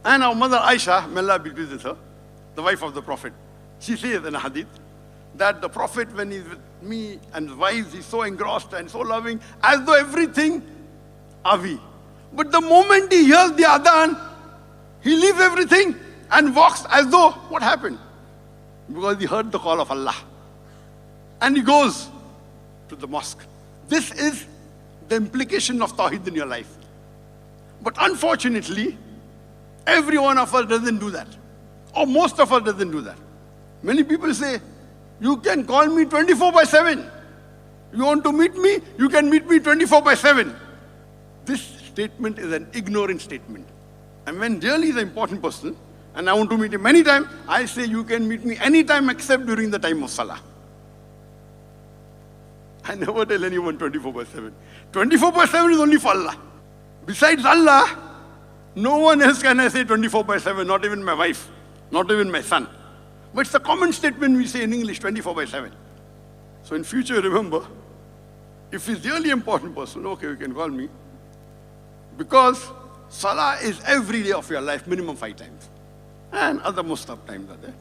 And our mother Aisha, may Allah be pleased with her, the wife of the Prophet, she says in a hadith that the Prophet, when he's with me and his wives, he's so engrossed and so loving, as though everything are we. But the moment he hears the Adhaan, he leaves everything and walks as though, what happened? Because he heard the call of Allah. And he goes to the mosque. This is the implication of Tawheed in your life. But unfortunately, every one of us doesn't do that. Or most of us doesn't do that. Many people say, you can call me 24/7. You want to meet me? You can meet me 24/7. This statement is an ignorant statement. And when really is an important person, and I want to meet him anytime, I say you can meet me anytime except during the time of Salah. I never tell anyone 24/7. 24/7 is only for Allah. Besides Allah, no one else can I say 24/7, not even my wife, not even my son. But it's a common statement we say in English, 24/7. So in future, remember, if he's really important person, okay, you can call me. Because Salah is every day of your life, minimum 5 times. And other most of times are there.